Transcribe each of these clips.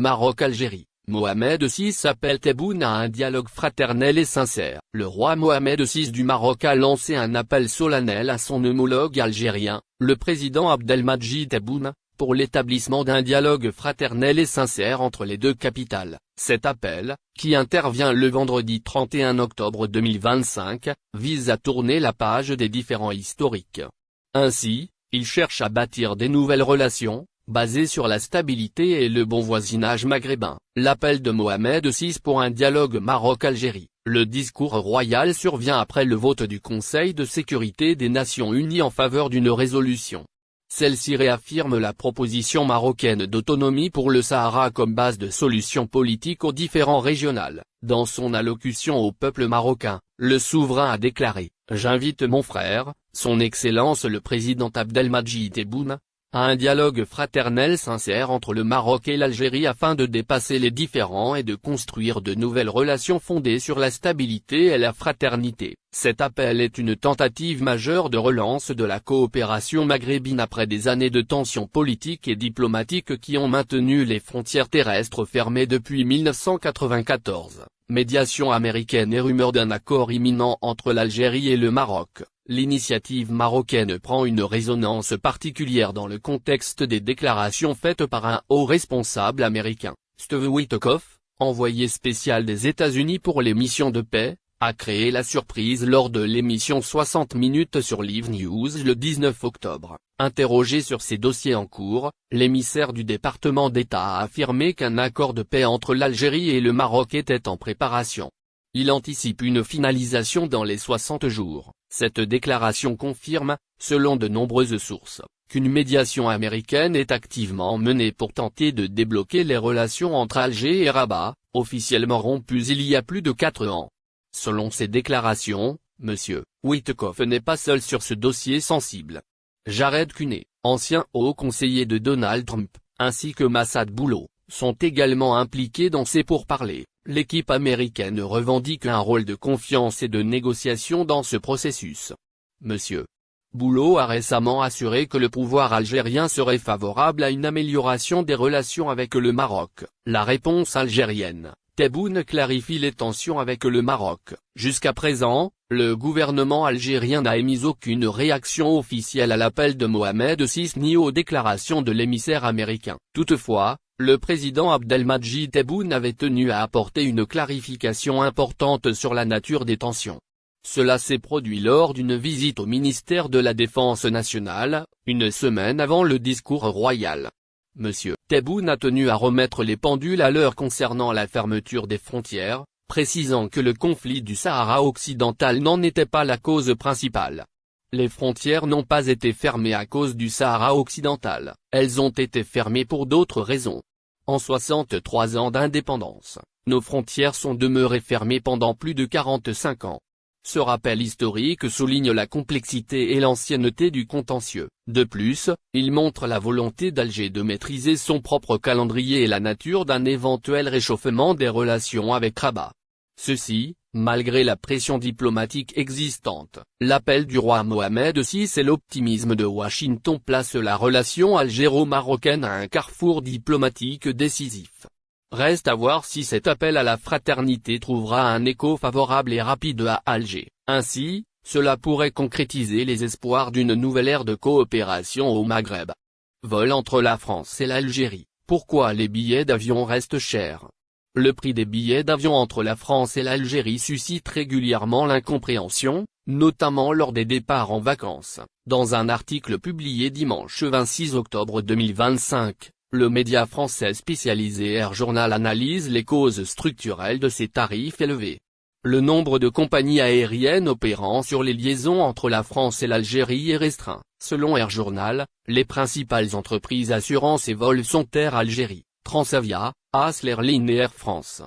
Maroc-Algérie. Mohamed VI appelle Tebboune à un dialogue fraternel et sincère. Le roi Mohamed VI du Maroc a lancé un appel solennel à son homologue algérien, le président Abdelmadjid Tebboune, pour l'établissement d'un dialogue fraternel et sincère entre les deux capitales. Cet appel, qui intervient le vendredi 31 octobre 2025, vise à tourner la page des différends historiques. Ainsi, il cherche à bâtir des nouvelles relations, basé sur la stabilité et le bon voisinage maghrébin. L'appel de Mohamed VI pour un dialogue Maroc-Algérie. Le discours royal survient après le vote du Conseil de sécurité des Nations Unies en faveur d'une résolution. Celle-ci réaffirme la proposition marocaine d'autonomie pour le Sahara comme base de solution politique aux différends régionaux. Dans son allocution au peuple marocain, le souverain a déclaré « J'invite mon frère, son Excellence le président Abdelmadjid Tebboune, à un dialogue fraternel sincère entre le Maroc et l'Algérie afin de dépasser les différends et de construire de nouvelles relations fondées sur la stabilité et la fraternité. » Cet appel est une tentative majeure de relance de la coopération maghrébine après des années de tensions politiques et diplomatiques qui ont maintenu les frontières terrestres fermées depuis 1994. Médiation américaine et rumeur d'un accord imminent entre l'Algérie et le Maroc. L'initiative marocaine prend une résonance particulière dans le contexte des déclarations faites par un haut responsable américain, Steve Witkoff, envoyé spécial des États-Unis pour les missions de paix, a créé la surprise lors de l'émission 60 minutes sur Live News le 19 octobre. Interrogé sur ces dossiers en cours, l'émissaire du département d'État a affirmé qu'un accord de paix entre l'Algérie et le Maroc était en préparation. Il anticipe une finalisation dans les 60 jours. Cette déclaration confirme, selon de nombreuses sources, qu'une médiation américaine est activement menée pour tenter de débloquer les relations entre Alger et Rabat, officiellement rompues il y a plus de 4 ans. Selon ces déclarations, M. Witkoff n'est pas seul sur ce dossier sensible. Jared Kushner, ancien haut conseiller de Donald Trump, ainsi que Massad Boulo, sont également impliqués dans ces pourparlers. L'équipe américaine revendique un rôle de confiance et de négociation dans ce processus. M. Boulo a récemment assuré que le pouvoir algérien serait favorable à une amélioration des relations avec le Maroc. La réponse algérienne. Tebboune clarifie les tensions avec le Maroc. Jusqu'à présent, le gouvernement algérien n'a émis aucune réaction officielle à l'appel de Mohamed VI ni aux déclarations de l'émissaire américain. Toutefois, le président Abdelmadjid Tebboune avait tenu à apporter une clarification importante sur la nature des tensions. Cela s'est produit lors d'une visite au ministère de la Défense nationale, une semaine avant le discours royal. M. Tebboune a tenu à remettre les pendules à l'heure concernant la fermeture des frontières, précisant que le conflit du Sahara occidental n'en était pas la cause principale. Les frontières n'ont pas été fermées à cause du Sahara occidental, elles ont été fermées pour d'autres raisons. En 63 ans d'indépendance, nos frontières sont demeurées fermées pendant plus de 45 ans. Ce rappel historique souligne la complexité et l'ancienneté du contentieux. De plus, il montre la volonté d'Alger de maîtriser son propre calendrier et la nature d'un éventuel réchauffement des relations avec Rabat. Ceci, malgré la pression diplomatique existante. L'appel du roi Mohamed VI et l'optimisme de Washington placent la relation algéro-marocaine à un carrefour diplomatique décisif. Reste à voir si cet appel à la fraternité trouvera un écho favorable et rapide à Alger. Ainsi, cela pourrait concrétiser les espoirs d'une nouvelle ère de coopération au Maghreb. Vol entre la France et l'Algérie. Pourquoi les billets d'avion restent chers? Le prix des billets d'avion entre la France et l'Algérie suscite régulièrement l'incompréhension, notamment lors des départs en vacances. Dans un article publié dimanche 26 octobre 2025, le média français spécialisé Air Journal analyse les causes structurelles de ces tarifs élevés. Le nombre de compagnies aériennes opérant sur les liaisons entre la France et l'Algérie est restreint. Selon Air Journal, les principales entreprises assurances et vols sont Air Algérie, Transavia, AS Airlines et Air France.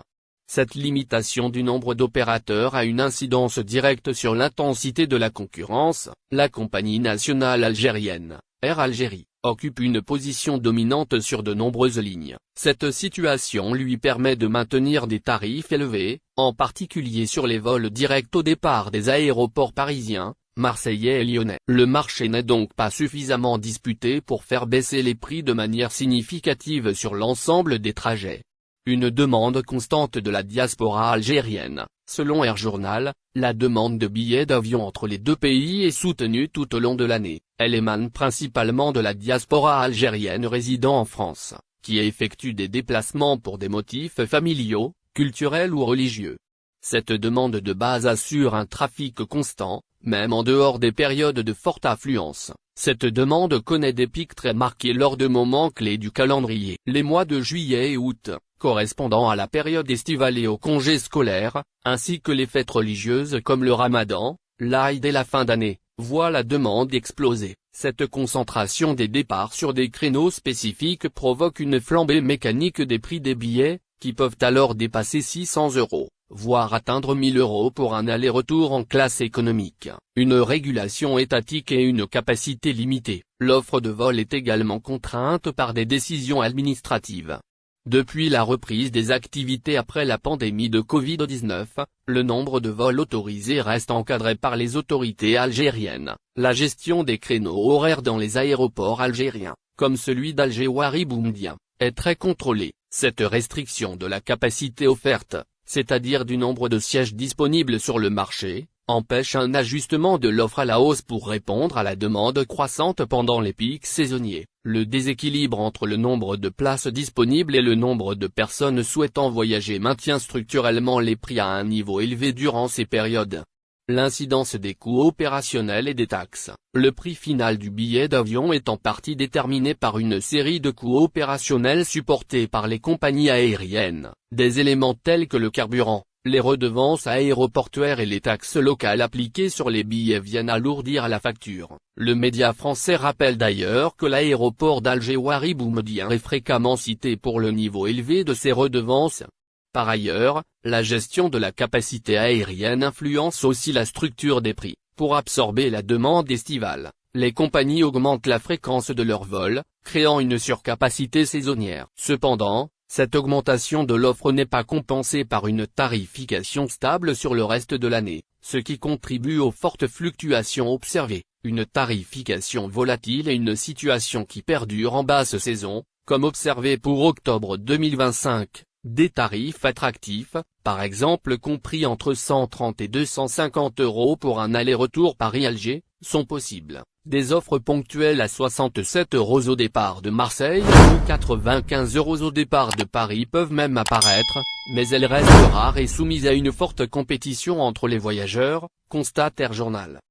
Cette limitation du nombre d'opérateurs a une incidence directe sur l'intensité de la concurrence. La compagnie nationale algérienne, Air Algérie, occupe une position dominante sur de nombreuses lignes. Cette situation lui permet de maintenir des tarifs élevés, en particulier sur les vols directs au départ des aéroports parisiens, marseillais et lyonnais. Le marché n'est donc pas suffisamment disputé pour faire baisser les prix de manière significative sur l'ensemble des trajets. une demande constante de la diaspora algérienne. Selon Air Journal, la demande de billets d'avion entre les deux pays est soutenue tout au long de l'année. Elle émane principalement de la diaspora algérienne résidant en France, qui effectue des déplacements pour des motifs familiaux, culturels ou religieux. Cette demande de base assure un trafic constant, même en dehors des périodes de forte affluence. Cette demande connaît des pics très marqués lors de moments clés du calendrier. Les mois de juillet et août, correspondant à la période estivale et aux congés scolaires, ainsi que les fêtes religieuses comme le Ramadan, l'Aïd et la fin d'année, voient la demande exploser. Cette concentration des départs sur des créneaux spécifiques provoque une flambée mécanique des prix des billets, qui peuvent alors dépasser 600 €, voire atteindre 1000 € pour un aller-retour en classe économique. Une régulation étatique et une capacité limitée. L'offre de vol est également contrainte par des décisions administratives. Depuis la reprise des activités après la pandémie de Covid-19, le nombre de vols autorisés reste encadré par les autorités algériennes. La gestion des créneaux horaires dans les aéroports algériens, comme celui d'Alger-Ouari Boumediene, est très contrôlée. Cette restriction de la capacité offerte, c'est-à-dire du nombre de sièges disponibles sur le marché, empêche un ajustement de l'offre à la hausse pour répondre à la demande croissante pendant les pics saisonniers. Le déséquilibre entre le nombre de places disponibles et le nombre de personnes souhaitant voyager maintient structurellement les prix à un niveau élevé durant ces périodes. L'incidence des coûts opérationnels et des taxes. Le prix final du billet d'avion est en partie déterminé par une série de coûts opérationnels supportés par les compagnies aériennes. Des éléments tels que le carburant, les redevances aéroportuaires et les taxes locales appliquées sur les billets viennent alourdir la facture. Le média français rappelle d'ailleurs que l'aéroport d'Alger-Ouari Boumediene est fréquemment cité pour le niveau élevé de ses redevances. Par ailleurs, la gestion de la capacité aérienne influence aussi la structure des prix. Pour absorber la demande estivale, les compagnies augmentent la fréquence de leurs vols, créant une surcapacité saisonnière. Cependant, cette augmentation de l'offre n'est pas compensée par une tarification stable sur le reste de l'année, ce qui contribue aux fortes fluctuations observées. Une tarification volatile et une situation qui perdure en basse saison, comme observé pour octobre 2025. Des tarifs attractifs, par exemple compris entre 130 et 250 € pour un aller-retour Paris-Alger, sont possibles. Des offres ponctuelles à 67 € au départ de Marseille ou 95 € au départ de Paris peuvent même apparaître, mais elles restent rares et soumises à une forte compétition entre les voyageurs, constate Air Journal.